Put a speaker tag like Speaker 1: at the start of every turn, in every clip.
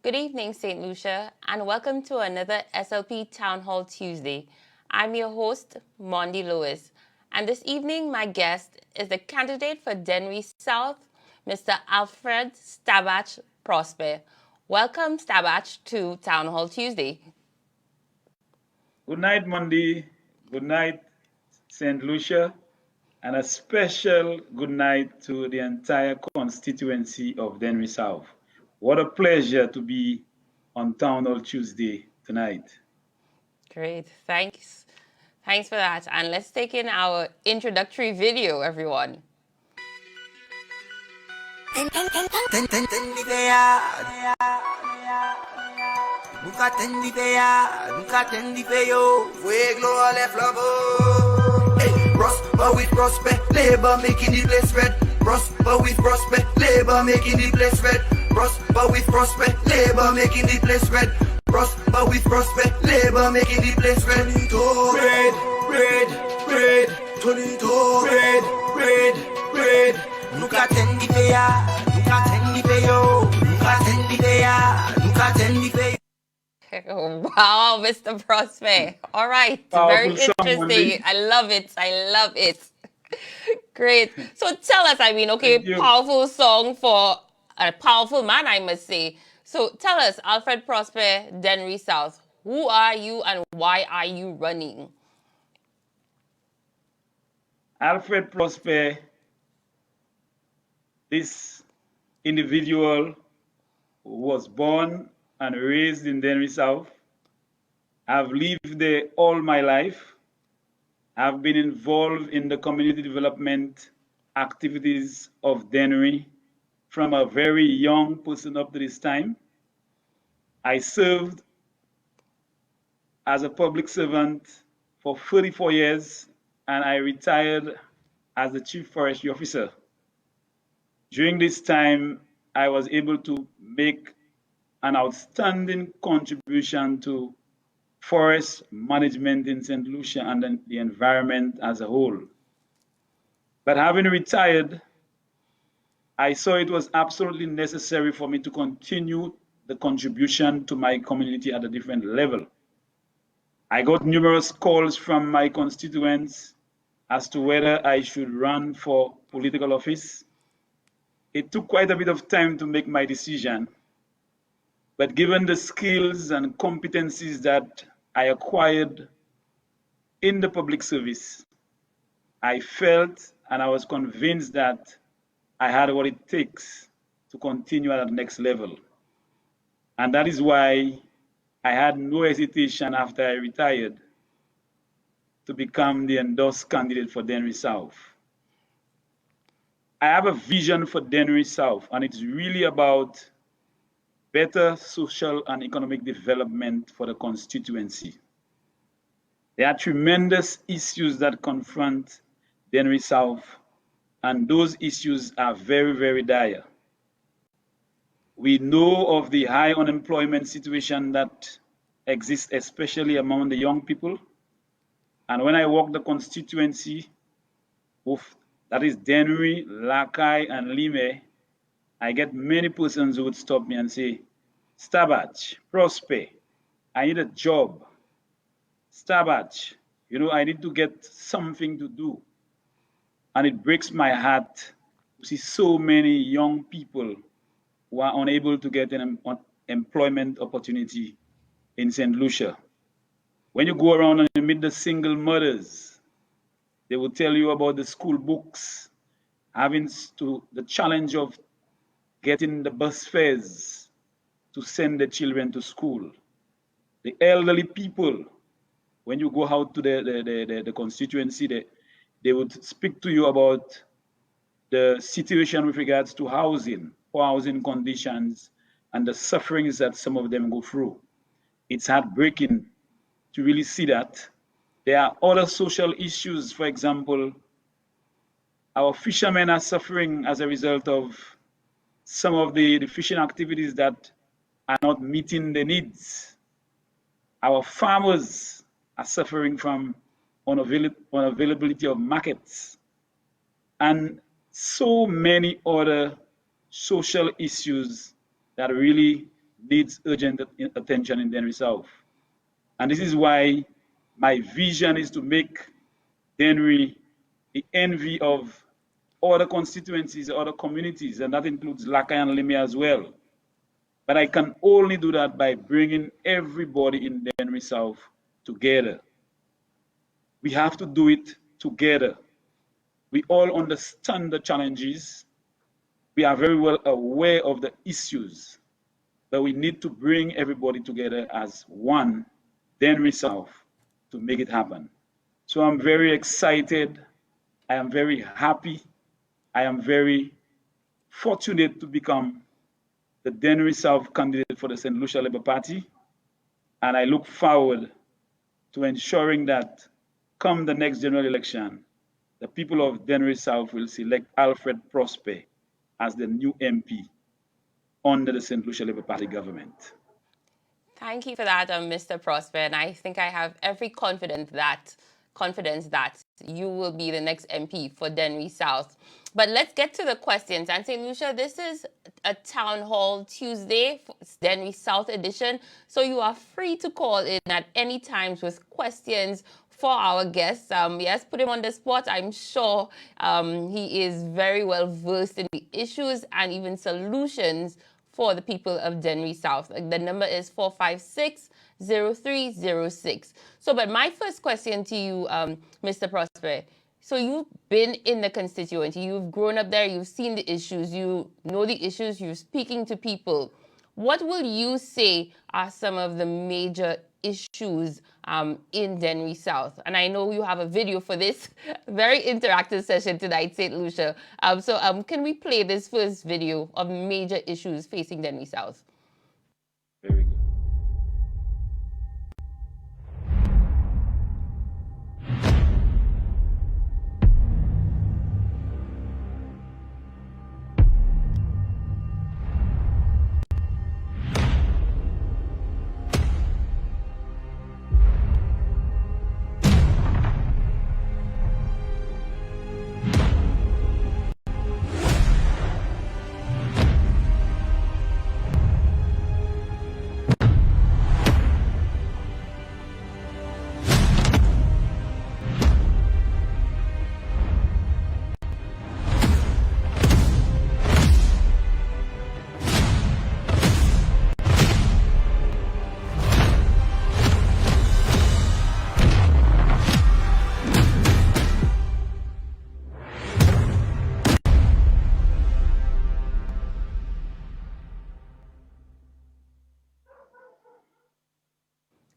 Speaker 1: Good evening, St. Lucia, and welcome to another SLP Town Hall Tuesday. I'm your host, Mondi Lewis, and this evening my guest is the candidate for Dennery South, Mr. Alfred Stabach Prosper. Welcome, Stabach, to Town Hall Tuesday.
Speaker 2: Good night, Mondi. Good night, St. Lucia, and a special good night to the entire constituency of Dennery South. What a pleasure to be on Town Hall Tuesday tonight.
Speaker 1: Great, thanks. Thanks for that. And let's take in our introductory video, everyone.
Speaker 3: Prosper with prospect, labor making the place red. Prosper with prospect, labor making the place red. Prosper with prospect, labor making the place red. Prosper with prospect, labor making the place red. Red, red, red, red, red, red. Nunca tem de peia, nunca tem de peio, nunca tem de peia, nunca tem de peio.
Speaker 1: Wow, Mr. Prosper. All right.
Speaker 2: Powerful
Speaker 1: Very
Speaker 2: song,
Speaker 1: interesting.
Speaker 2: Mondi.
Speaker 1: I love it. I love it. Great. So tell us, powerful song for a powerful man, I must say. So tell us, Alfred Prosper, Dennery South, who are you and why are you running?
Speaker 2: Alfred Prosper, this individual who was born and raised in Dennery South. I've lived there all my life. I've been involved in the community development activities of Dennery from a very young person up to this time. I served as a public servant for 34 years and I retired as the Chief Forestry Officer. During this time, I was able to make an outstanding contribution to forest management in St. Lucia and the environment as a whole. But having retired, I saw it was absolutely necessary for me to continue the contribution to my community at a different level. I got numerous calls from my constituents as to whether I should run for political office. It took quite a bit of time to make my decision, but given the skills and competencies that I acquired in the public service, I felt and I was convinced that I had what it takes to continue at the next level. And that is why I had no hesitation after I retired to become the endorsed candidate for Dennery South. I have a vision for Dennery South, and it's really about better social and economic development for the constituency. There are tremendous issues that confront Dennery South, and those issues are very, very dire. We know of the high unemployment situation that exists, especially among the young people. And when I walk the constituency, that is Dennery, Lakai, and Lime, I get many persons who would stop me and say, Stabach, Prosper, I need a job. Stabach, I need to get something to do. And it breaks my heart to see so many young people who are unable to get an employment opportunity in St. Lucia. When you go around and you meet the single mothers, they will tell you about the school books, having the challenge of getting the bus fares to send the children to school. The elderly people, when you go out to the constituency, they would speak to you about the situation with regards to housing, poor housing conditions, and the sufferings that some of them go through. It's heartbreaking to really see that. There are other social issues. For example, our fishermen are suffering as a result of some of the fishing activities that are not meeting the needs. Our farmers are suffering from unavailability of markets, and so many other social issues that really needs urgent attention in Dennery South. And this is why my vision is to make Dennery the envy of other constituencies, other communities, and that includes Lakai and Limay as well. But I can only do that by bringing everybody in Dennery South together. We have to do it together. We all understand the challenges. We are very well aware of the issues, but we need to bring everybody together as one Dennery South to make it happen. So I'm very excited. I am very happy. I am very fortunate to become the Dennery South candidate for the St. Lucia Labour Party. And I look forward to ensuring that come the next general election, the people of Dennery South will select Alfred Prosper as the new MP under the St. Lucia Labour Party government.
Speaker 1: Thank you for that, Mr. Prosper. And I think I have every confidence that you will be the next MP for Dennery South. But let's get to the questions. And St. Lucia, this is a Town Hall Tuesday, Dennery South edition. So you are free to call in at any times with questions for our guests. Yes, put him on the spot. I'm sure he is very well versed in the issues and even solutions for the people of Dennery South. The number is 456-0306. So, but my first question to you, Mr. Prosper, so you've been in the constituency, you've grown up there, you've seen the issues, you know the issues, you're speaking to people. What will you say are some of the major issues in Dennery South? And I know you have a video for this very interactive session tonight, St. Lucia. So can we play this first video of major issues facing Dennery South?
Speaker 2: Very good.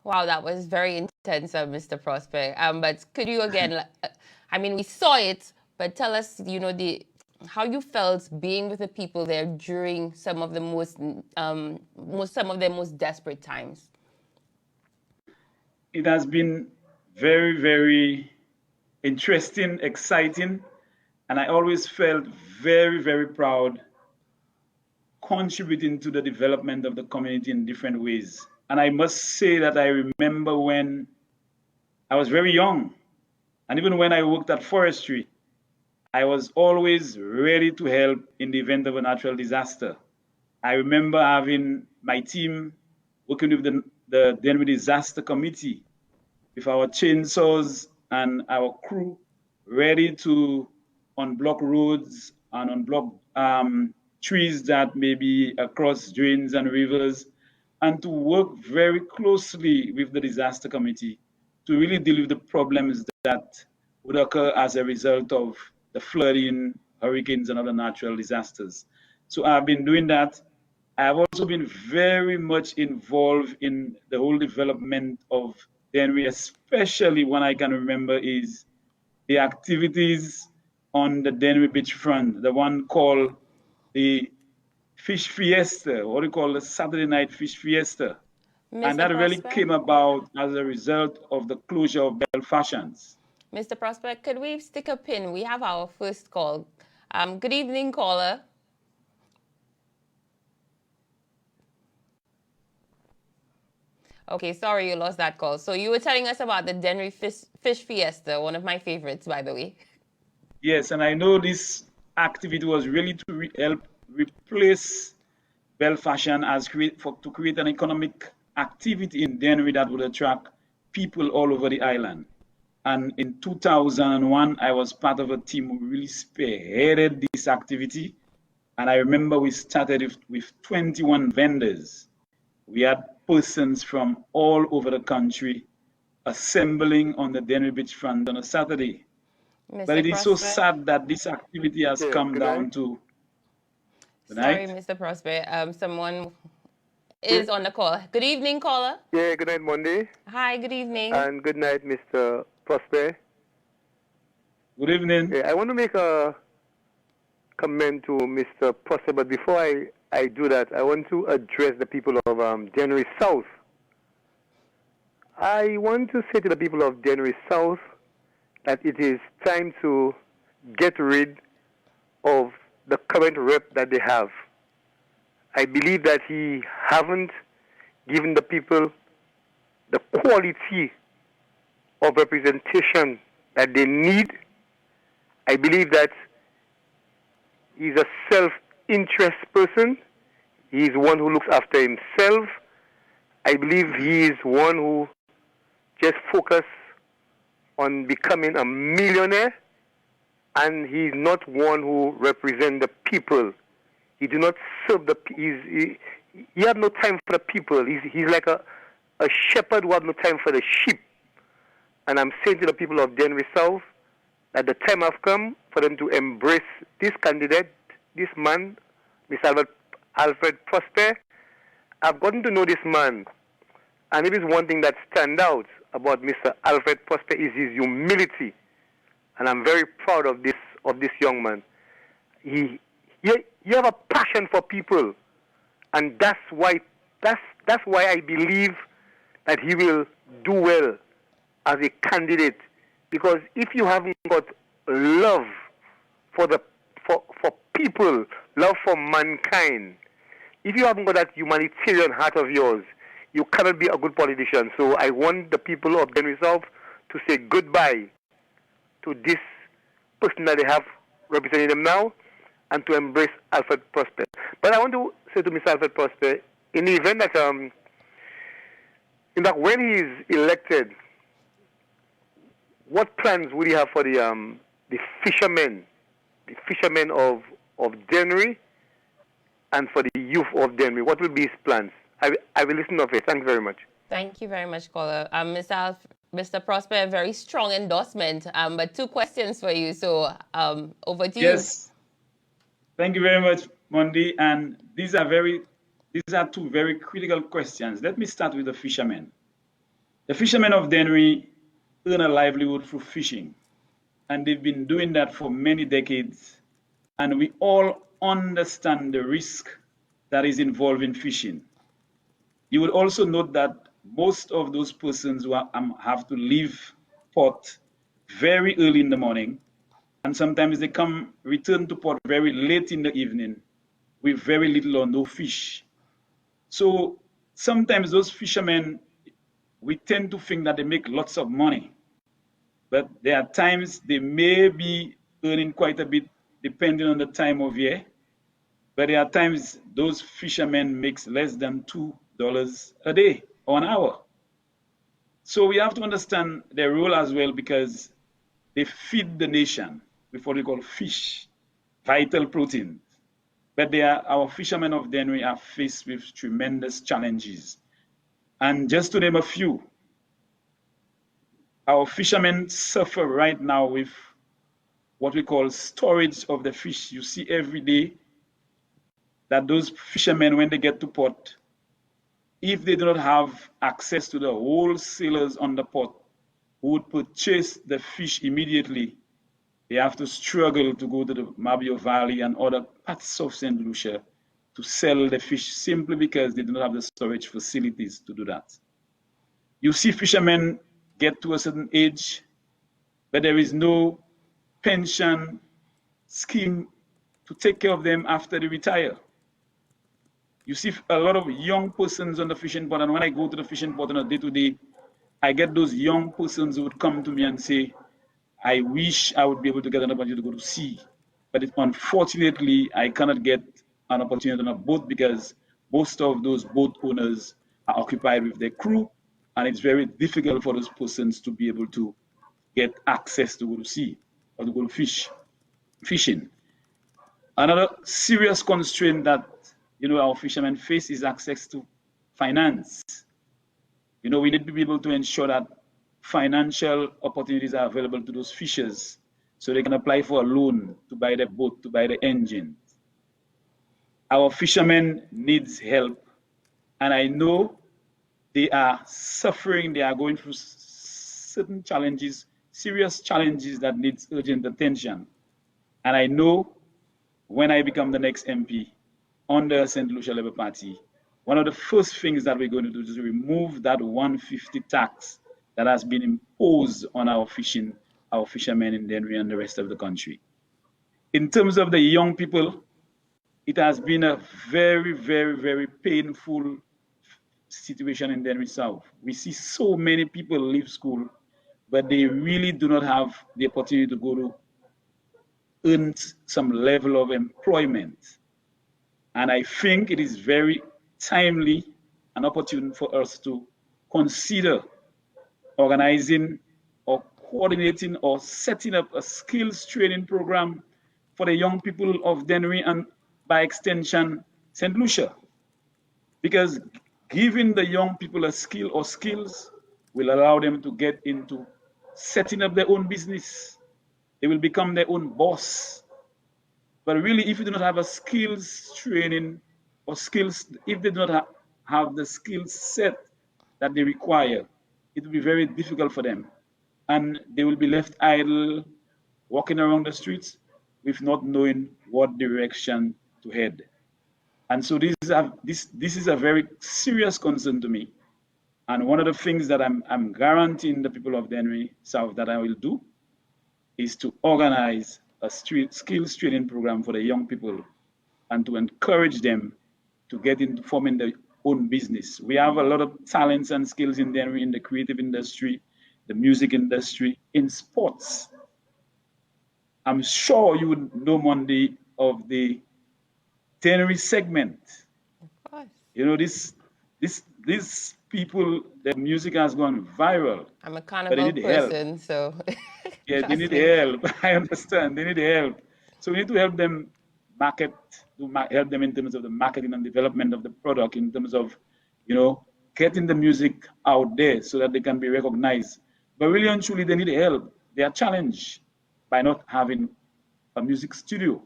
Speaker 1: Wow, that was very intense, Mr. Prosper. But could you again, I mean, we saw it, but tell us, you know, how you felt being with the people there during some of the some of their most desperate times.
Speaker 2: It has been very, very interesting, exciting, and I always felt very, very proud contributing to the development of the community in different ways. And I must say that I remember when I was very young, and even when I worked at forestry, I was always ready to help in the event of a natural disaster. I remember having my team working with the Dennery Disaster Committee with our chainsaws and our crew ready to unblock roads and unblock trees that may be across drains and rivers, and to work very closely with the disaster committee to really deal with the problems that would occur as a result of the flooding, hurricanes, and other natural disasters. So I've been doing that. I've also been very much involved in the whole development of Dennery, especially one I can remember is the activities on the Dennery beachfront, the one called the Fish Fiesta, what do you call the Saturday night Fish Fiesta.
Speaker 1: Mr.
Speaker 2: And that really
Speaker 1: Prosper?
Speaker 2: came about as a result of the closure of Bell Fashions.
Speaker 1: Mr. Prosper, could we stick a pin? We have our first call. Good evening, caller. Okay, sorry you lost that call. So you were telling us about the Dennery Fish Fiesta, one of my favorites, by the way.
Speaker 2: Yes, and I know this activity was really to help replace Belfashion to create an economic activity in Dennery that would attract people all over the island. And in 2001, I was part of a team who really spearheaded this activity. And I remember we started with 21 vendors. We had persons from all over the country assembling on the Dennery beachfront on a Saturday.
Speaker 1: Mr.
Speaker 2: But it is so
Speaker 1: Prosper.
Speaker 2: sad that this activity has come down to. Good
Speaker 1: Sorry,
Speaker 2: night.
Speaker 1: Mr. Prosper. Someone is on the call. Good evening, caller.
Speaker 4: Yeah, good night, Monday.
Speaker 1: Hi, good evening.
Speaker 4: And good night, Mr. Prosper.
Speaker 2: Good evening.
Speaker 4: Yeah, I want to make a comment to Mr. Prosper, but before I do that, I want to address the people of Dennery South. I want to say to the people of Dennery South that it is time to get rid of the current rep that they have. I believe that he haven't given the people the quality of representation that they need. I believe that he's a self-interest person. He's one who looks after himself. I believe he is one who just focuses on becoming a millionaire, and he's not one who represents the people. He do not serve the he have no time for the people. He's like a shepherd who have no time for the sheep. And I'm saying to the people of Dennery South that the time has come for them to embrace this candidate, this man, Mr. Alfred Prosper. I've gotten to know this man, and it is one thing that stands out about Mr. Alfred Prosper is his humility, and I'm very proud of this young man. He have a passion for people, and that's why I believe that he will do well as a candidate. Because if you haven't got love for people, love for mankind, if you haven't got that humanitarian heart of yours, you cannot be a good politician. So I want the people of Dennery South to say goodbye to this person that they have representing them now, and to embrace Alfred Prosper. But I want to say to Mr. Alfred Prosper, in the event that, in fact, when he is elected, what plans would he have for the fishermen of Dennery, and for the youth of Dennery? What will be his plans? I will listen to it. Thank you very much.
Speaker 1: Thank you very much, caller. Mr. Prosper, a very strong endorsement. But two questions for you. So over to you.
Speaker 2: Yes. Thank you very much, Mondi. And these are two very critical questions. Let me start with the fishermen. The fishermen of Dennery earn a livelihood through fishing, and they've been doing that for many decades. And we all understand the risk that is involved in fishing. You will also note that most of those persons who have to leave port very early in the morning, and sometimes they return to port very late in the evening with very little or no fish. So sometimes those fishermen, we tend to think that they make lots of money, but there are times they may be earning quite a bit depending on the time of year, but there are times those fishermen make less than $2 a day or an hour. So we have to understand their role as well, because they feed the nation with what we call fish, vital proteins. But our fishermen of Dennery are faced with tremendous challenges. And just to name a few, our fishermen suffer right now with what we call storage of the fish. You see every day that those fishermen, when they get to port, if they do not have access to the wholesalers on the port who would purchase the fish immediately, they have to struggle to go to the Mabio Valley and other parts of St. Lucia to sell the fish, simply because they do not have the storage facilities to do that. You see fishermen get to a certain age, but there is no pension scheme to take care of them after they retire. You see a lot of young persons on the fishing port, and when I go to the fishing port on a day-to-day, I get those young persons who would come to me and say, I wish I would be able to get an opportunity to go to sea, but unfortunately, I cannot get an opportunity on a boat because most of those boat owners are occupied with their crew, and it's very difficult for those persons to be able to get access to go to sea or to go to fishing. Another serious constraint that our fishermen face is access to finance. We need to be able to ensure that financial opportunities are available to those fishers so they can apply for a loan to buy the boat, to buy the engine. Our fishermen needs help, and I know they are suffering, they are going through certain challenges, serious challenges that needs urgent attention. And I know when I become the next MP under St. Lucia Labour Party, one of the first things that we're going to do is remove that 150 tax that has been imposed on our fishermen in Dennery and the rest of the country. In terms of the young people, it has been a very, very, very painful situation in Dennery South. We see so many people leave school, but they really do not have the opportunity to go to earn some level of employment. And I think it is very timely and opportune for us to consider organizing or coordinating or setting up a skills training program for the young people of Dennery and by extension, St. Lucia. Because giving the young people a skill or skills will allow them to get into setting up their own business. They will become their own boss. But really, if you do not have a skills training or skills, if they do not have the skill set that they require, it will be very difficult for them. And they will be left idle, walking around the streets with not knowing what direction to head. And so this is a very serious concern to me. And one of the things that I'm guaranteeing the people of Dennery South that I will do is to organize a skills training program for the young people and to encourage them to get into forming their own business. We have a lot of talents and skills in Dennery, in the creative industry, the music industry, in sports. I'm sure you would know, Monday, of the Dennery segment.
Speaker 1: Of course.
Speaker 2: These people, their music has gone viral.
Speaker 1: I'm a carnival person, so.
Speaker 2: Yeah, they need help. I understand. They need help. So we need to help them help them in terms of the marketing and development of the product, in terms of, getting the music out there so that they can be recognized. But really and truly, they need help. They are challenged by not having a music studio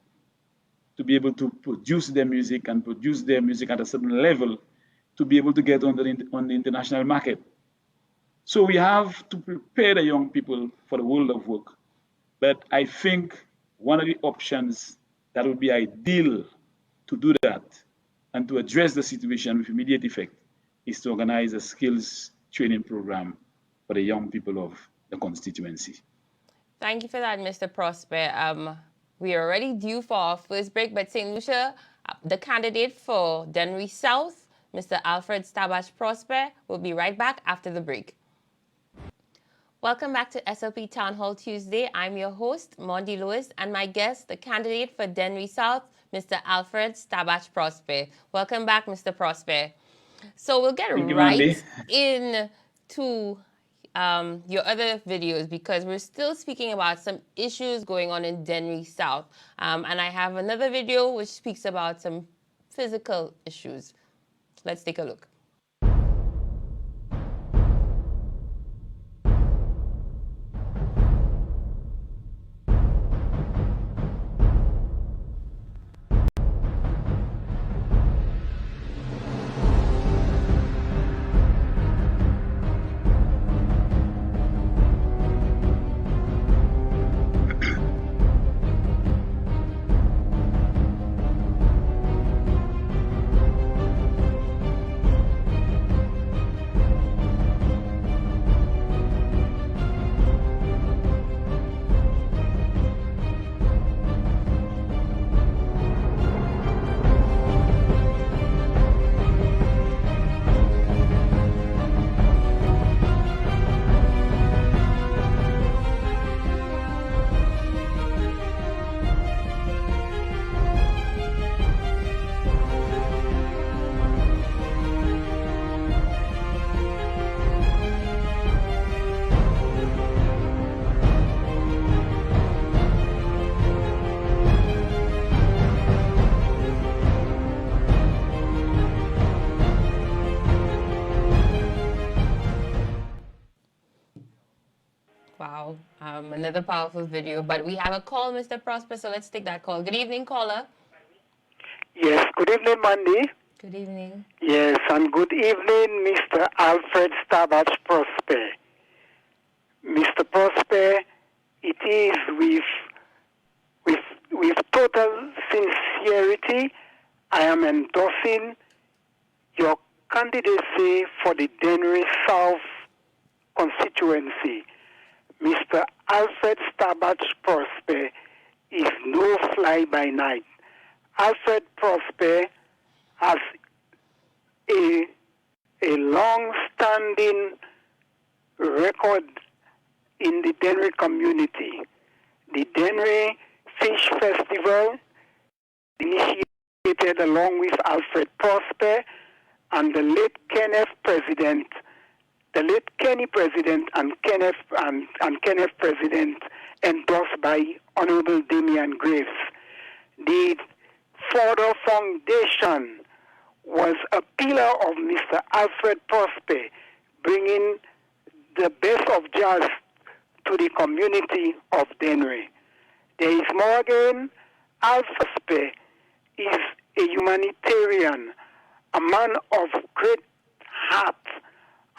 Speaker 2: to be able to produce their music and produce their music at a certain level to be able to get on the international market. So we have to prepare the young people for the world of work. But I think one of the options that would be ideal to do that and to address the situation with immediate effect is to organize a skills training program for the young people of the constituency.
Speaker 1: Thank you for that, Mr. Prosper. We are already due for our first break, but St. Lucia, the candidate for Dennery South, Mr. Alfred Stabbach Prosper, will be right back after the break. Welcome back to SLP Town Hall Tuesday. I'm your host, Mondi Lewis, and my guest, the candidate for Dennery South, Mr. Alfred Stabbach Prosper. Welcome back, Mr. Prosper. So we'll get right into your other videos, because we're still speaking about some issues going on in Dennery South. And I have another video which speaks about some physical issues. Let's take a look. Wow. Another powerful video. But we have a call, Mr. Prosper, so let's take that call. Good evening, caller.
Speaker 5: Yes, good evening, Mandy.
Speaker 1: Good evening.
Speaker 5: Yes, and good evening, Mr. Alfred Starbach Prosper. Mr. Prosper, it is with total sincerity I am endorsing your candidacy for the Dennery South constituency. Mr. Alfred Starbach Prosper is no fly-by-night. Alfred Prosper has a long-standing record in the Dennery community. The Dennery Fish Festival, initiated along with Alfred Prosper and the late Kenny President and Kenneth President, endorsed by Honorable Damian Graves. The Fordor Foundation was a pillar of Mr. Alfred Prosper, bringing the best of jazz to the community of Dennery. There is more again. Alfred Prosper is a humanitarian, a man of great heart,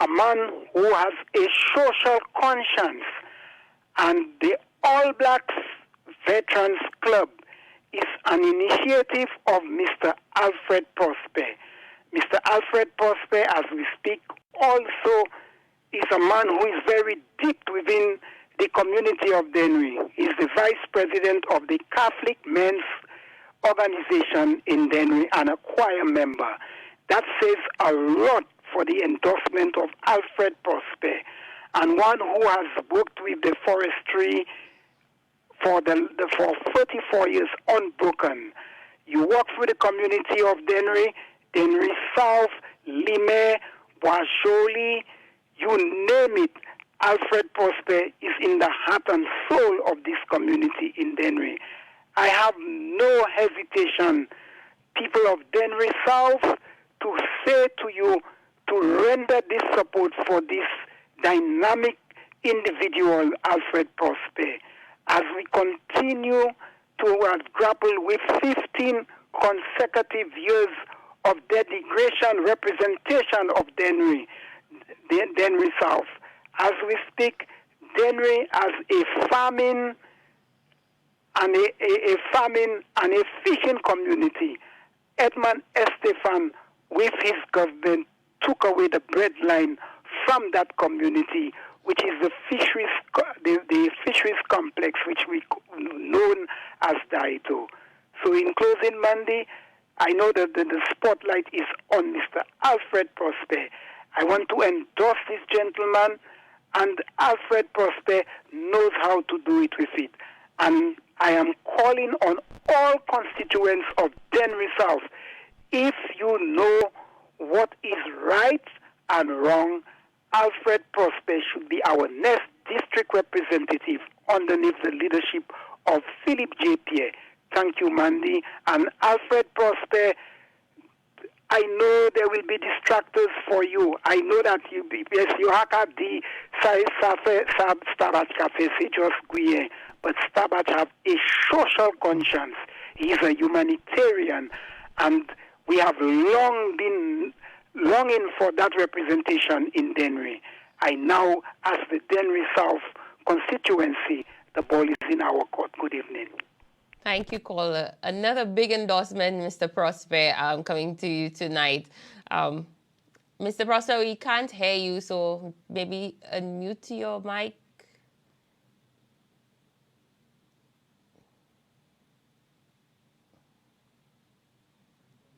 Speaker 5: a man who has a social conscience, and the All Blacks Veterans Club is an initiative of Mr. Alfred Prosper. Mr. Alfred Prosper, as we speak, also is a man who is very deep within the community of Dennery. He is the vice president of the Catholic Men's Organization in Dennery and a choir member. That says a lot for the endorsement of Alfred Prosper, and one who has worked with the forestry for 34 years unbroken. You work for the community of Dennery, Dennery South, Lime, Washoli, you name it. Alfred Prosper is in the heart and soul of this community in Dennery. I have no hesitation, people of Dennery South, to say to you to render this support for this dynamic individual, Alfred Prosper, as we continue to grapple with 15 consecutive years of denigration representation of Dennery South. As we speak, Dennery as a farming and a fishing community. Edmund Estefan, with his government, took away the breadline from that community, which is the fisheries complex, which we known as Daito. So in closing, Mandy, I know that the spotlight is on Mr. Alfred Prosper. I want to endorse this gentleman, and Alfred Prosper knows how to do it with it. And I am calling on all constituents of Dennery South, if you know what is right and wrong, Alfred Prosper should be our next district representative underneath the leadership of Philip J. Pierre. Thank you, Mandy. And Alfred Prosper, I know there will be distractors for you. I know that you have the Starbach Cafe, just Guyen, but Starbach have a social conscience. He is a humanitarian, and we have long been longing for that representation in Dennery. I now ask the Dennery South constituency, the ball is in our court. Good evening.
Speaker 1: Thank you, caller. Another big endorsement, Mr. Prosper, coming to you tonight. Mr. Prosper, we can't hear you, so maybe unmute your mic.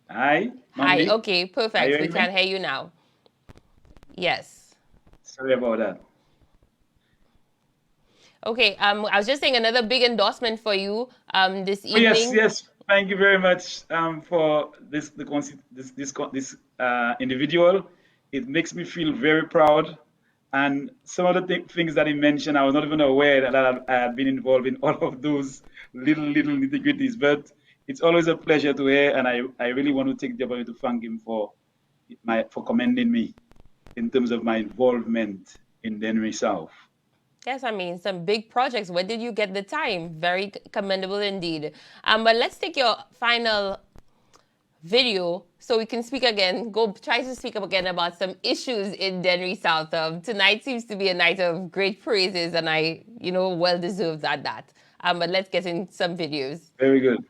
Speaker 2: Hi. Mandy?
Speaker 1: Hi, okay, perfect. We
Speaker 2: me?
Speaker 1: can hear you now. Yes.
Speaker 2: Sorry about that.
Speaker 1: Okay, I was just saying another big endorsement for you this evening.
Speaker 2: Yes. Thank you very much for this individual. It makes me feel very proud. And some of the things that he mentioned, I was not even aware that I had been involved in all of those little nitty-gritties. But it's always a pleasure to hear, and I really want to take the opportunity to thank him for commending me in terms of my involvement in Dennery South.
Speaker 1: Yes, I mean, some big projects. Where did you get the time? Very commendable indeed. But let's take your final video so we can speak again, go try to speak up again about some issues in Dennery South. Tonight seems to be a night of great praises, and I, well deserved at that. But let's get in some videos.
Speaker 2: Very good.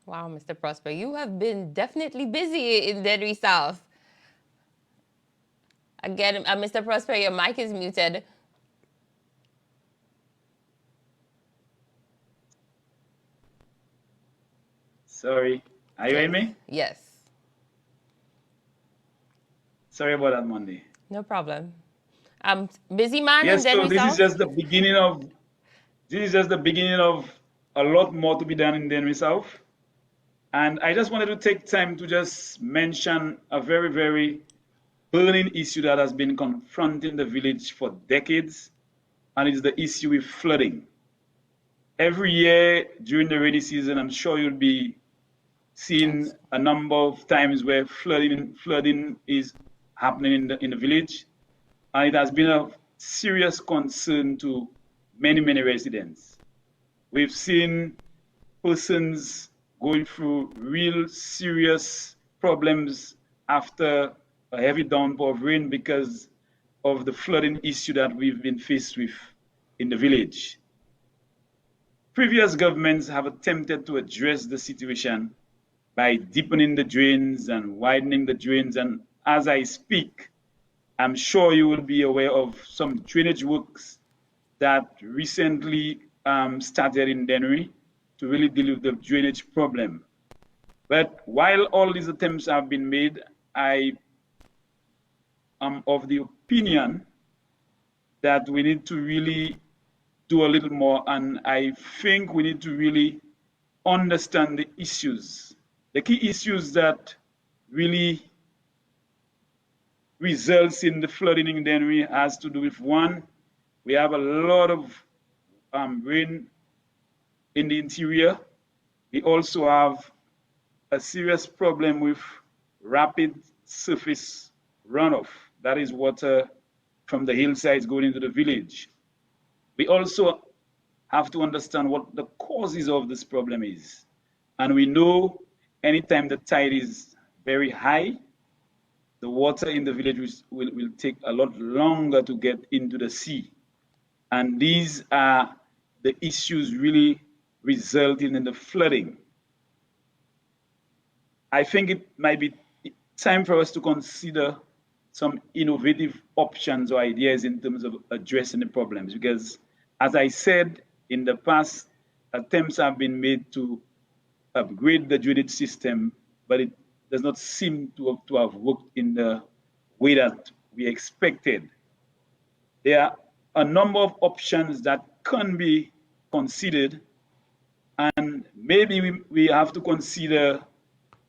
Speaker 1: Wow, Mr. Prosper, you have been definitely busy in Dennery South. Again, Mr. Prosper, your mic is muted.
Speaker 2: Sorry. Are you hearing me?
Speaker 1: Yes.
Speaker 2: Sorry about that, Monday.
Speaker 1: No problem. Busy man
Speaker 2: Yes,
Speaker 1: in
Speaker 2: so
Speaker 1: Dennery
Speaker 2: this
Speaker 1: South?
Speaker 2: is just the beginning of a lot more to be done in Dennery South. And I just wanted to take time to just mention a very, very burning issue that has been confronting the village for decades, and it's the issue with flooding. Every year during the rainy season, I'm sure you'll be seeing a number of times where flooding is happening in the village, and it has been a serious concern to many, many residents. We've seen persons going through real serious problems after a heavy downpour of rain because of the flooding issue that we've been faced with in the village. Previous governments have attempted to address the situation by deepening the drains and widening the drains. And as I speak, I'm sure you will be aware of some drainage works that recently started in Dennery to really deal with the drainage problem. But while all these attempts have been made, I am of the opinion that we need to really do a little more, and I think we need to really understand the issues. The key issues that really results in the flooding in Dennery has to do with, one, we have a lot of rain in the interior. We also have a serious problem with rapid surface runoff. That is water from the hillsides going into the village. We also have to understand what the causes of this problem is. And we know anytime the tide is very high, the water in the village will take a lot longer to get into the sea. And these are the issues really resulting in the flooding. I think it might be time for us to consider some innovative options or ideas in terms of addressing the problems, because as I said in the past, attempts have been made to upgrade the drainage system, but it does not seem to have worked in the way that we expected. There are a number of options that can be considered, and maybe we have to consider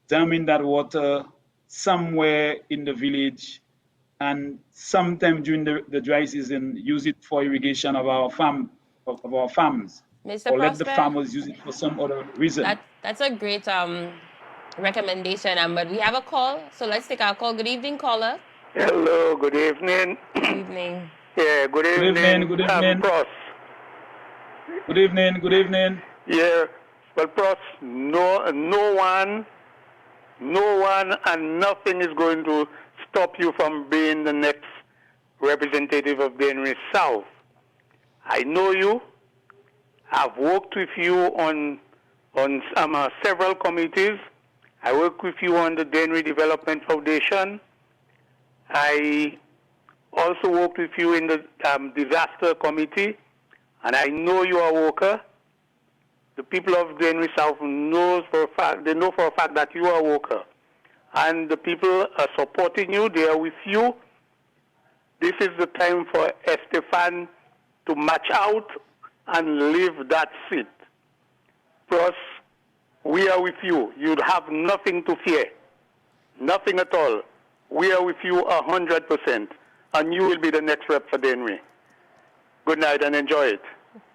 Speaker 2: damming that water somewhere in the village, and sometime during the dry season, use it for irrigation of our farms,
Speaker 1: Mr.
Speaker 2: or let the
Speaker 1: Prosper,
Speaker 2: farmers use it for some other reason.
Speaker 1: that's a great recommendation. But we have a call, so let's take our call. Good evening, caller.
Speaker 4: Hello, good evening.
Speaker 1: Good evening.
Speaker 4: Yeah, good evening.
Speaker 2: Good evening.
Speaker 4: Pross.
Speaker 2: Good evening. Good evening.
Speaker 4: Yeah, well, Pross, no one and nothing is going to stop you from being the next representative of Dennery South. I know you. I've worked with you on several committees. I work with you on the Dennery Development Foundation. I also worked with you in the disaster committee, and I know you are a worker. The people of Dennery South know for a fact that you are a worker. And the people are supporting you, they are with you. This is the time for Estefan to match out and leave that seat. Plus, we are with you. You'd have nothing to fear. Nothing at all. We are with you 100%. And you will be the next rep for Dennery. Good night and enjoy it.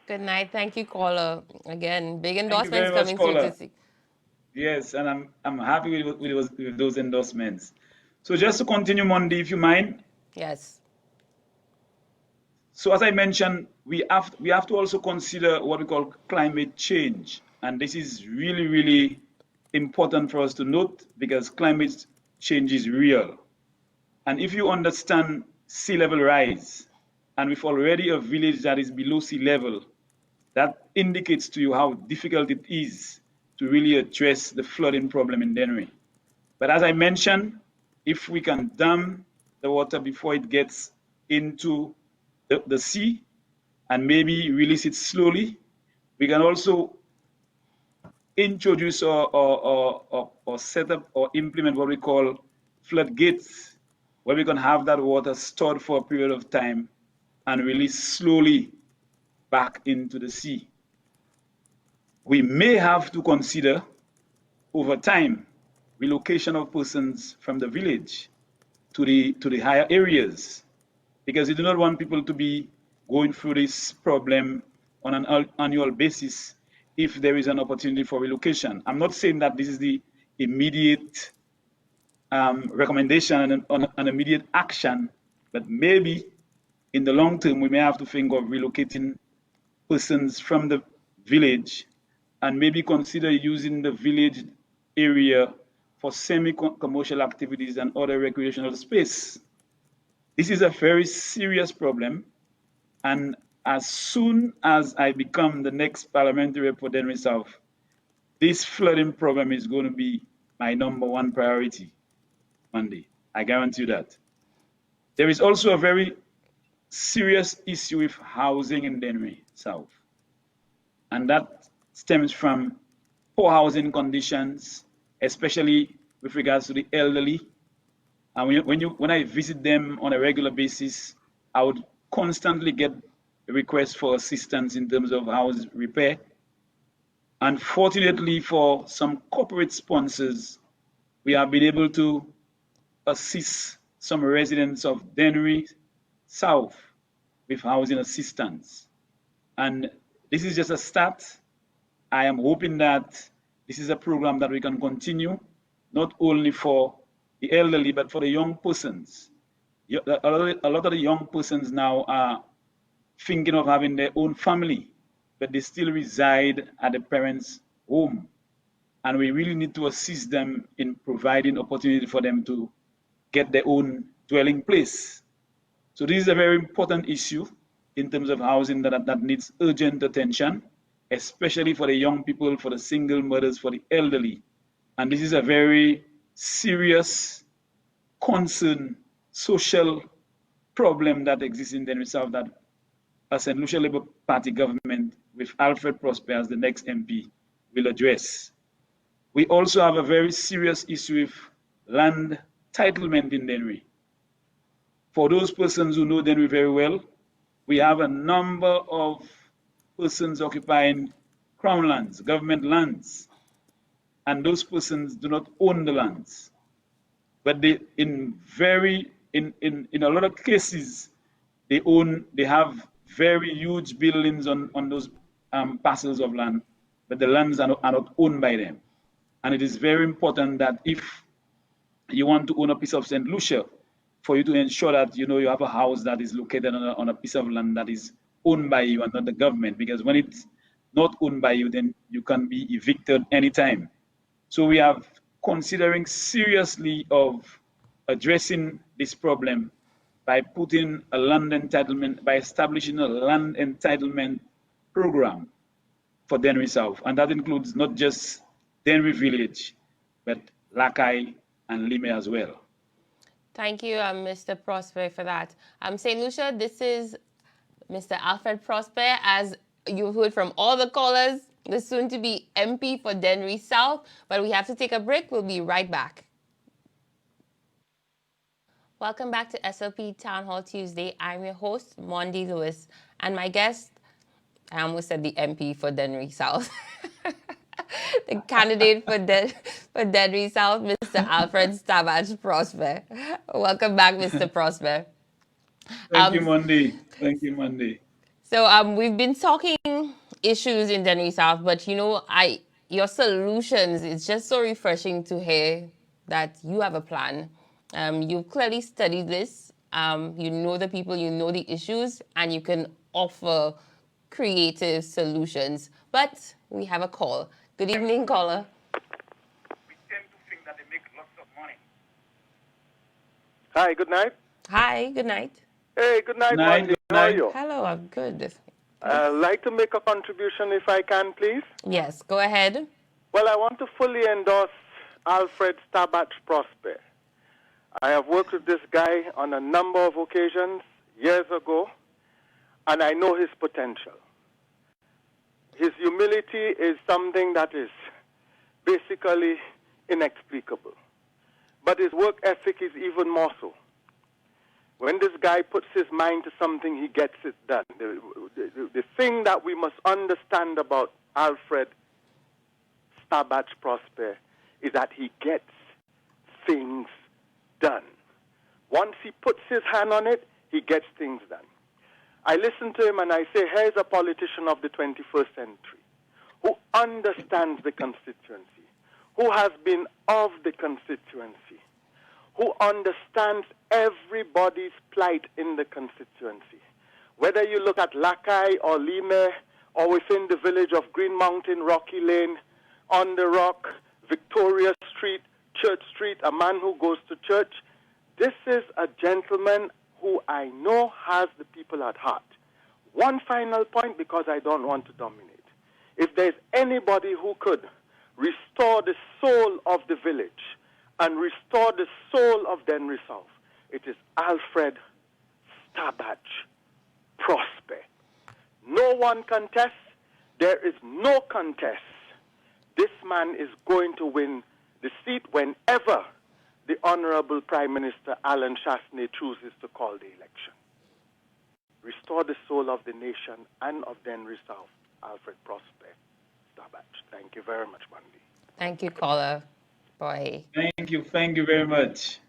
Speaker 1: Good night. Thank you, caller. Again, big
Speaker 2: Thank you
Speaker 1: endorsements
Speaker 2: very much,
Speaker 1: coming through
Speaker 2: caller.
Speaker 1: to see.
Speaker 2: Yes, and I'm happy with those endorsements. So just to continue, Monday, if you mind.
Speaker 1: Yes.
Speaker 2: So as I mentioned, we have to also consider what we call climate change, and this is really, really important for us to note, because climate change is real. And if you understand sea level rise, and with already a village that is below sea level, that indicates to you how difficult it is to really address the flooding problem in Dennery. But as I mentioned, if we can dam the water before it gets into the sea and maybe release it slowly, we can also introduce or set up or implement what we call floodgates, where we can have that water stored for a period of time and release slowly back into the sea. We may have to consider over time relocation of persons from the village to the higher areas, because we do not want people to be going through this problem on an annual basis if there is an opportunity for relocation. I'm not saying that this is the immediate recommendation and an immediate action, but maybe in the long term we may have to think of relocating persons from the village and maybe consider using the village area for semi-commercial activities and other recreational space. This is a very serious problem, and as soon as I become the next parliamentary rep for Dennery South, this flooding problem is going to be my #1 priority, Monday. I guarantee you that. There is also a very serious issue with housing in Dennery South, and that stems from poor housing conditions, especially with regards to the elderly. And when I visit them on a regular basis, I would constantly get requests for assistance in terms of house repair. Unfortunately, for some corporate sponsors, we have been able to assist some residents of Dennery South with housing assistance. And this is just a start. I am hoping that this is a program that we can continue, not only for the elderly, but for the young persons. A lot of the young persons now are thinking of having their own family, but they still reside at the parents' home. And we really need to assist them in providing opportunity for them to get their own dwelling place. So this is a very important issue in terms of housing that needs urgent attention, especially for the young people, for the single mothers, for the elderly. And this is a very serious concern, social problem that exists in Dennery South that as a St. Lucia Labour Party government, we with Alfred Prosper as the next MP, will address. We also have a very serious issue with land titlement in Dennery. For those persons who know Dennery very well, we have a number of persons occupying crown lands, government lands, and those persons do not own the lands. But they, in a lot of cases, they have very huge buildings on those parcels of land, but the lands are not owned by them. And it is very important that if you want to own a piece of St. Lucia, for you to ensure that you have a house that is located on a piece of land that is owned by you and not the government, because when it's not owned by you, then you can be evicted anytime. So we are considering seriously of addressing this problem by putting a land entitlement, by establishing a land entitlement program for Dennery South. And that includes not just Dennery Village, but Lakai and Lime as well.
Speaker 1: Thank you, Mr. Prosper, for that. St. Lucia, this is Mr. Alfred Prosper, as you've heard from all the callers, the soon-to-be MP for Dennery South. But we have to take a break. We'll be right back. Welcome back to SLP Town Hall Tuesday. I'm your host, Mondi Lewis, and my guest, I almost said the MP for Dennery South. The candidate for Dennery South, Mr. Alfred Stabbach Prosper. Welcome back, Mr. Prosper.
Speaker 2: Thank you, Mondi. Thank you, Mondi.
Speaker 1: So we've been talking issues in Dennery South, but your solutions, it's just so refreshing to hear that you have a plan. You've clearly studied this. You know the people, you know the issues, and you can offer creative solutions. But we have a call. Good evening, caller.
Speaker 2: We tend to think that they make lots of money.
Speaker 4: Hi, good night.
Speaker 1: Hi, good night.
Speaker 4: Hey, good night,
Speaker 2: Night,
Speaker 4: Mondi.
Speaker 2: good
Speaker 4: How are
Speaker 2: night.
Speaker 4: you?
Speaker 1: Hello, I'm good.
Speaker 4: I'd like to make a contribution if I can, please.
Speaker 1: Yes, go ahead.
Speaker 4: Well, I want to fully endorse Alfred Stabbach Prosper. I have worked with this guy on a number of occasions years ago, and I know his potential. His humility is something that is basically inexplicable. But his work ethic is even more so. When this guy puts his mind to something, he gets it done. The thing that we must understand about Alfred Stabbach Prosper is that he gets things done. Once he puts his hand on it, he gets things done. I listen to him and I say, here's a politician of the 21st century who understands the constituency, who has been of the constituency, who understands everybody's plight in the constituency. Whether you look at Lakai or Lime or within the village of Green Mountain, Rocky Lane, On the Rock, Victoria Street, Church Street, a man who goes to church, this is a gentleman who I know has the people at heart. One final point, because I don't want to dominate. If there's anybody who could restore the soul of the village and restore the soul of Dennery South, it is Alfred Stabbach Prosper. No one contests. There is no contest. This man is going to win the seat whenever the Honorable Prime Minister Alan Chastanet chooses to call the election. Restore the soul of the nation and of Dennery South, Alfred Prosper Stabbach. Thank you very much, Mondi.
Speaker 1: Thank you, caller. Boy.
Speaker 2: Thank you very much.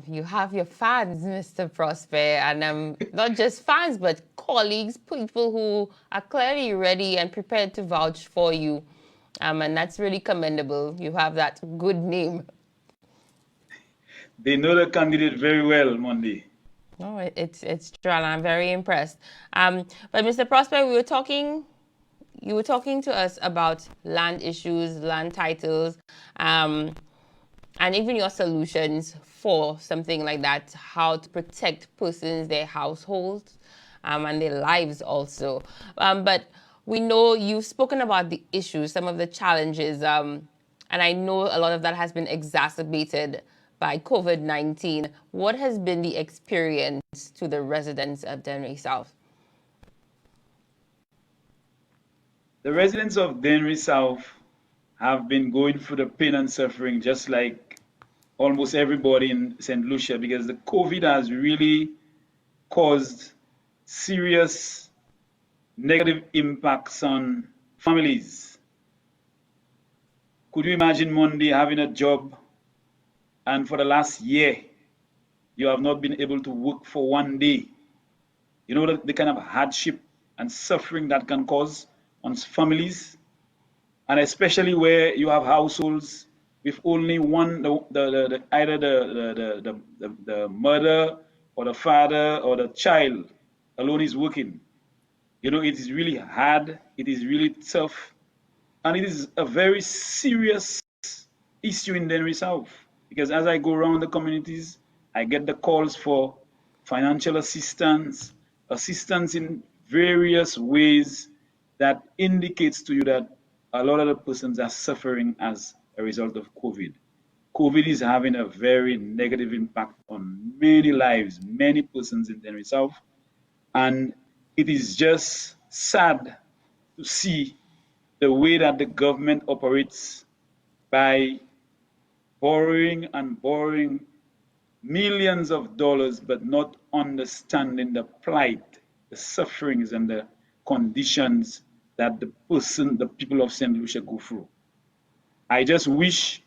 Speaker 1: You have your fans, Mr. Prosper, and not just fans, but colleagues, people who are clearly ready and prepared to vouch for you. And that's really commendable. You have that good name.
Speaker 2: They know the candidate very well, Mondi.
Speaker 1: No, it's true, and I'm very impressed. But Mr. Prosper, you were talking to us about land issues, land titles, and even your solutions for something like that, how to protect persons, their households, and their lives also. But we know you've spoken about the issues, some of the challenges, and I know a lot of that has been exacerbated by COVID-19. What has been the experience to the residents of Dennery South?
Speaker 2: The residents of Dennery South have been going through the pain and suffering just like almost everybody in St. Lucia, because the COVID has really caused serious negative impacts on families. Could you imagine Monday having a job and for the last year you have not been able to work for one day? You know the kind of hardship and suffering that can cause on families, and especially where you have households with only one, either the mother or the father or the child alone is working. You know, it is really hard, it is really tough, and it is a very serious issue in Dennery South, because as I go around the communities, I get the calls for financial assistance in various ways that indicates to you that a lot of the persons are suffering as a result of COVID. COVID is having a very negative impact on many lives, many persons in Dennery South, and it is just sad to see the way that the government operates by borrowing and borrowing millions of dollars, but not understanding the plight, the sufferings, and the conditions that the people of St. Lucia go through. I just wish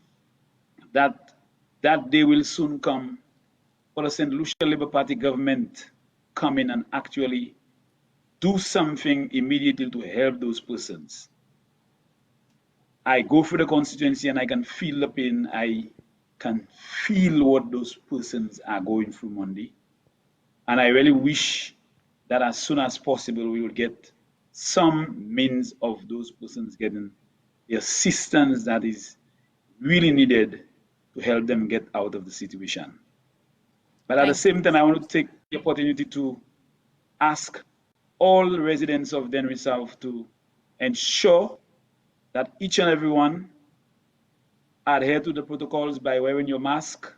Speaker 2: that that day will soon come for the St. Lucia Labour Party government come in and actually do something immediately to help those persons. I go through the constituency and I can feel the pain. I can feel what those persons are going through Monday. And I really wish that as soon as possible we will get some means of those persons getting the assistance that is really needed to help them get out of the situation. But at the same time, I want to take the opportunity to ask all residents of Dennery South to ensure that each and every one adhere to the protocols by wearing your mask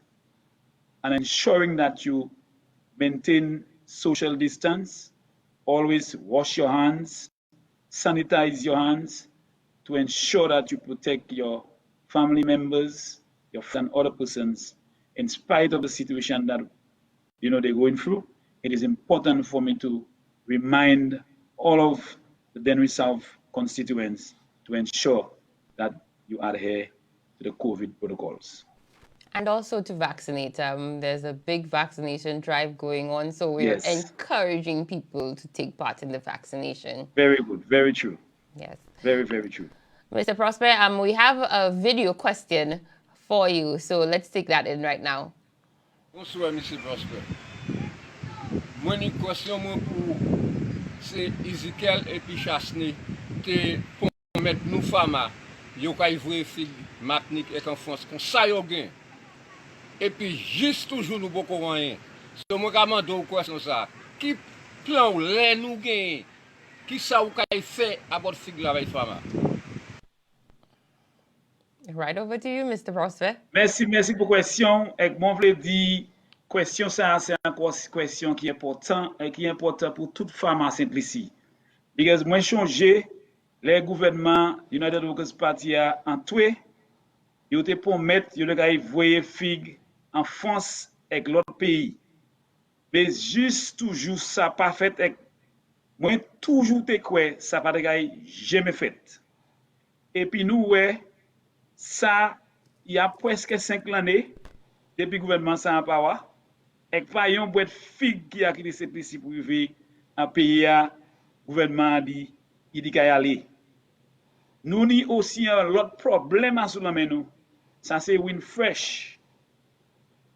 Speaker 2: and ensuring that you maintain social distance. Always wash your hands, sanitize your hands to ensure that you protect your family members, your friends, and other persons in spite of the situation that they're going through. It is important for me to remind all of the Dennery South constituents to ensure that you adhere to the COVID protocols.
Speaker 1: And also to vaccinate. There's a big vaccination drive going on, so we're encouraging people to take part in the vaccination.
Speaker 2: Very good. Very true.
Speaker 1: Yes.
Speaker 2: Very, very true.
Speaker 1: Mr. Prosper, we have a video question for you, so let's take that in right now.
Speaker 6: Bonsoir, Mr. Prosper. Mon question pour c'est Ezekiel et puis Chasney te pour mettre nous femmes yo kay vre fig matnik et en France comme ça yo gain. Et puis juste toujours nous beaucoup rien. So moi demande une question ça. Qui plan les nous gain? Qui ça ou kay fait à bord fig la avec femme?
Speaker 1: Right over to you, Mr. Prosper.
Speaker 2: Merci pour question. Et moi je dire question ça c'est encore question qui est important pour toute femme à Saint-Lucie. Because moi changer les gouvernements United Workers Party en tout yo te promettre yo le gay voyer fig en France avec l'autre pays. Mais juste toujours ça pas fait avec moi toujours te quoi ça pas de gay jamais fait. Et puis nous ouais ça il y a presque 5 années depuis gouvernement ça en power et pas yon boîte fig qui a quitté cette ici pour vivre en pays à gouvernement dit il dit qu'il y aller. Nous ni aussi un autre problème à sous la main nous. Ça c'est Winfresh.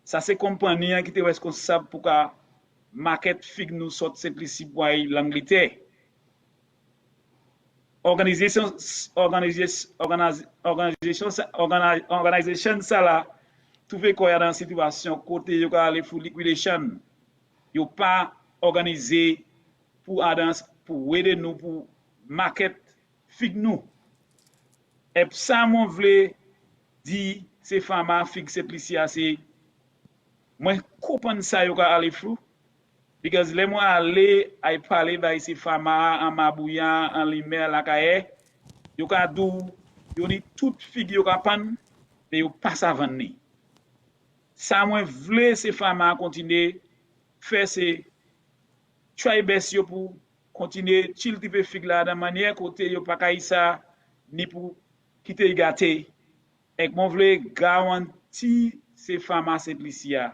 Speaker 2: Ça c'est compagnie qui était responsable pour que market fig nous sorte cette ici pour l'Angleterre. Organisation ça là trouver quoi dans situation côté yo aller pour liquidation. Yo pas organisé pour aider nous pour market fig nous. Et ça mon vle dit ces femmes fig cette ici c'est moi comprendre ça yo aller fou because les moi aller ay parler ba ces femmes en mabouyan en limer la caille yo ka dou, yo ni tout fig yo ka pan, mais yo pas sa vendre ni. Ça moi vle ces femmes à continuer faire ces try best yo pour continuer chill type fig là de manière côté yo pas kay ça ni pour quitter gâté et mon vle garanti ces femmes à cette lycée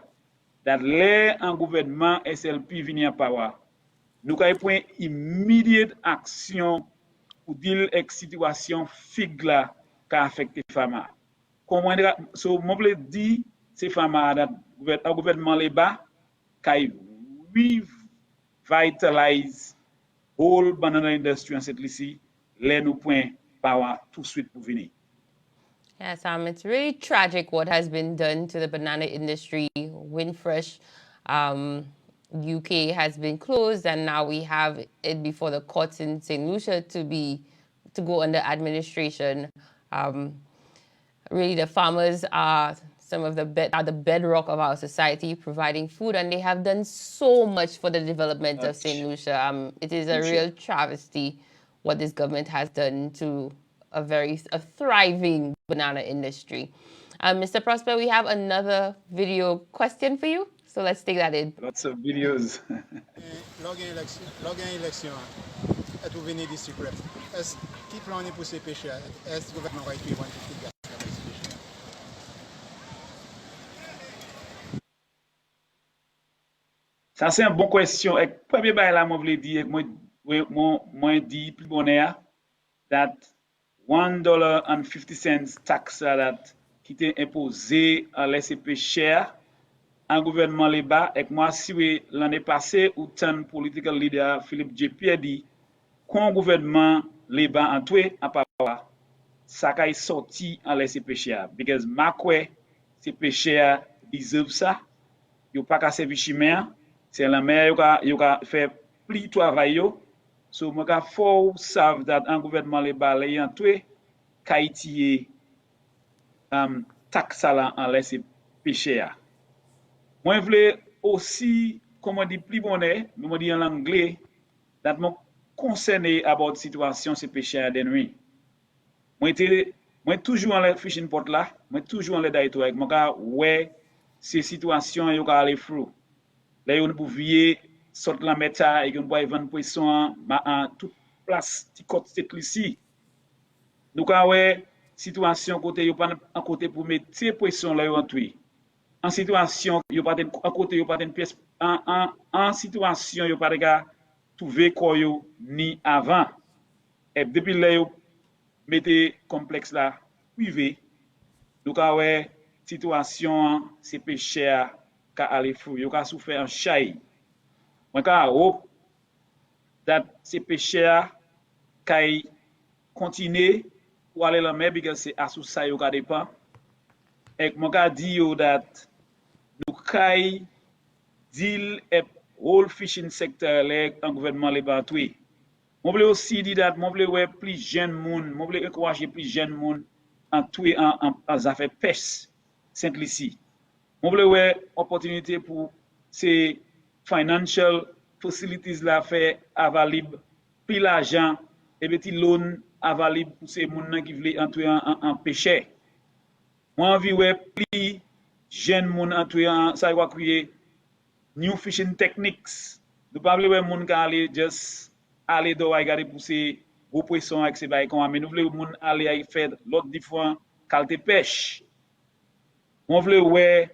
Speaker 2: that les en gouvernement SLP vini en power nous kay point immediate action pour deal avec situation fig là qui affecte femmes. Comment so mon vle dit ces femmes à gouvernement les bas qui revitalize whole banana industry en cette lycée les nous point power tout de suite pour venir.
Speaker 1: Yes, it's really tragic what has been done to the banana industry. Windfresh UK has been closed, and now we have it before the courts in St. Lucia to go under administration. Really, the farmers are the bedrock of our society, providing food, and they have done so much for the development of St. Lucia. It is a real travesty what this government has done to a thriving banana industry. Mr. Prosper, we have another video question for you, so let's take that in.
Speaker 2: Lots of videos.
Speaker 7: Lors élection, est venu du sucre. Est-ce qui plan pour ces pêcheurs? Est-ce que le gouvernement va écrire un petit gaz?
Speaker 2: Ça c'est une bonne question. Et premier bail là moi voulais dire moi dit plus bonheur that $1.50 taxe that qui était imposé à laisser pêcheurs en gouvernement les bas et moi si l'année passée ou tant political leader Philippe J. Pierre dit qu'on gouvernement les bas en tout à part ça qui est sorti en laisser pêcheurs because makwe ces pêcheurs deserve ça yo pas qu'à servir chimère c'est la mer yo ka fait plus travail yo so moi ka faut savent that un gouvernement les bas les en tout Haïti taxe là en laisser pêcheurs. Moi voulais aussi comment dire plus bonnet, moi dire en anglais that moi concerné about situation ces pêcheurs de nuit. Moi toujours en le fishing port là, moi toujours en le daito avec moi ka ouais ces situations yo ka aller through. Là on pour vier sort la méta et on boit vendre poisson en toute place ti côte cette ici. Nous ka ouais situation côté yo pas en côté pour mettre poisson là en tuy. En situation yo pas en côté yo pas une pièce en situation yo pas ga trouver quoi yo ni avant. Et depuis là yo mettez complexe là privé. Nous ka ouais situation c'est pêcheur ka aller fou yo ka souffert en chai. Moi ka hope that ces pêcheurs kay continuer pour aller la mer because c'est à sous ça yo ka dépend. Et moi ka di yo that nous kay deal et whole fishing sector les en gouvernement les batoué. Moi voulais aussi dire that moi voulais ouais plus jeune monde, moi voulais encourager plus jeune monde en tout en affaires pêche Saint-Lucie. Moi voulais ouais opportunité pour ces financial facilities là faire available puis l'argent et petit loan available pour ces monde qui veulent entrer en pêcher. Moi envie ouais plus jeune monde entrer en ça va créer new fishing techniques. Nous pas ouais monde qui aller just aller dehors regarder pour ces gros poissons avec ces bails comme mais nous voulons monde aller faire l'autre différent qualité pêche. On veut ouais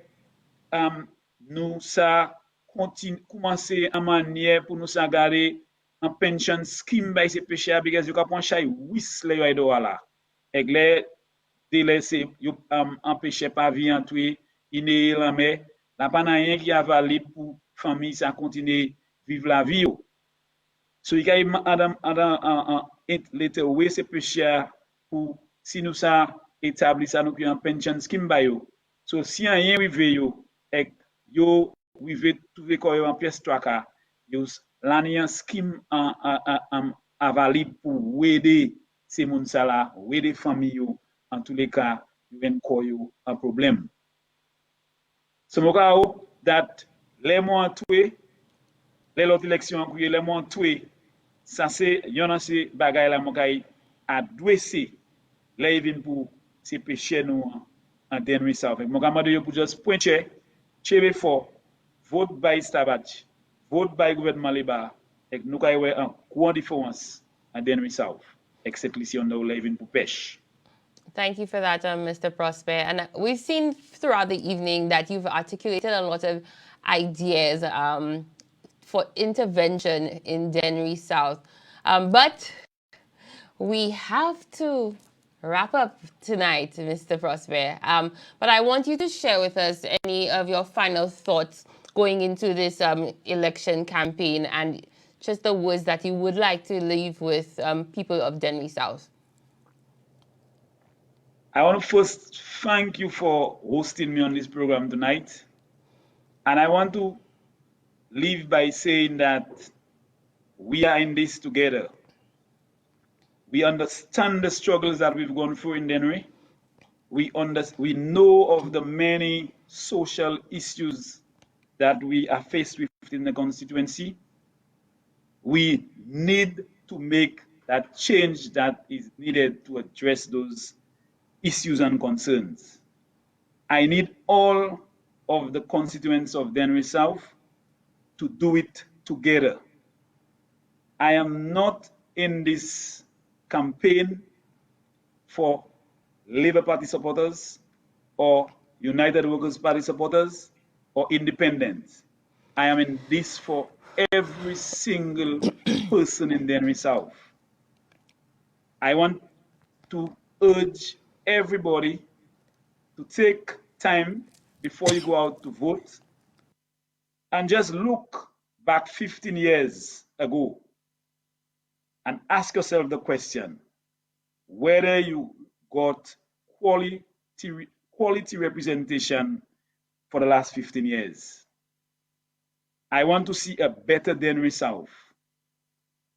Speaker 2: nous ça continue commencer en manière pour nous ça garder en pension scheme by ces pêcheurs parce que quand on chay wis les yo dehors là et les délaisser yo empêcher pas vie en tuer iné la mer là pas rien qui a valide pour famille ça continuer vivre la vie yo. So il y a madame l'été où ces pêcheurs pour si nous ça établi ça nous en pension scheme by yo. So si rien rive yo et yo rive trouver quoi en pièce 3K yo l'année scheme en valide pour aider ces moun ça là aider famille yo en tous les cas ven quoi yo un problème. So mo ka hope that les mois toué les autres élections les mois toué ça c'est yon c'est bagay la mo kay adrese le vin pou se peche nou an Dennery South. Mwen kamade yo pou just pointe, chebe fort, vote by Stabach, vote by gouvernement Liba, et nou ka yon an kouan diferans an Dennery South, except li si yon nou le vin pou peche.
Speaker 1: Thank you for that, Mr. Prosper. And we've seen throughout the evening that you've articulated a lot of ideas for intervention in Dennery South. But we have to wrap up tonight, Mr. Prosper. But I want you to share with us any of your final thoughts going into this election campaign and just the words that you would like to leave with people of Dennery South.
Speaker 2: I want to first thank you for hosting me on this program tonight. And I want to leave by saying that we are in this together. We understand the struggles that we've gone through in Dennery. We know of the many social issues that we are faced with in the constituency. We need to make that change that is needed to address those issues and concerns. I need all of the constituents of Dennery South to do it together. I am not in this campaign for Labour Party supporters or United Workers Party supporters or independents. I am in this for every single person in Dennery South. I want to urge everybody to take time before you go out to vote and just look back 15 years ago and ask yourself the question whether you got quality representation for the last 15 years. I want to see a better Dennery South.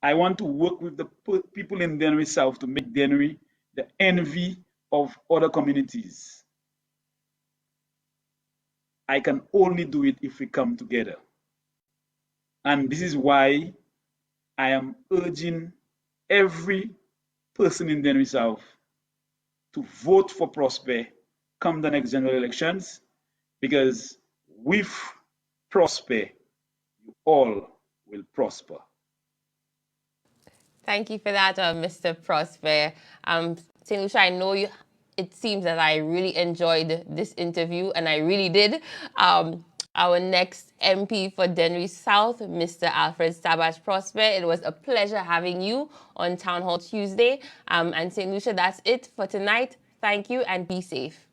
Speaker 2: I want to work with the people in Dennery South to make Dennery the envy of other communities. I can only do it if we come together. And this is why I am urging every person in Dennery South to vote for Prosper come the next general elections, because with Prosper, you all will prosper.
Speaker 1: Thank you for that, Mr. Prosper. St. Lucia, I know it seems that I really enjoyed this interview, and I really did. Our next MP for Dennery South, Mr. Alfred Stabach Prosper. It was a pleasure having you on Town Hall Tuesday. And St. Lucia, that's it for tonight. Thank you and be safe.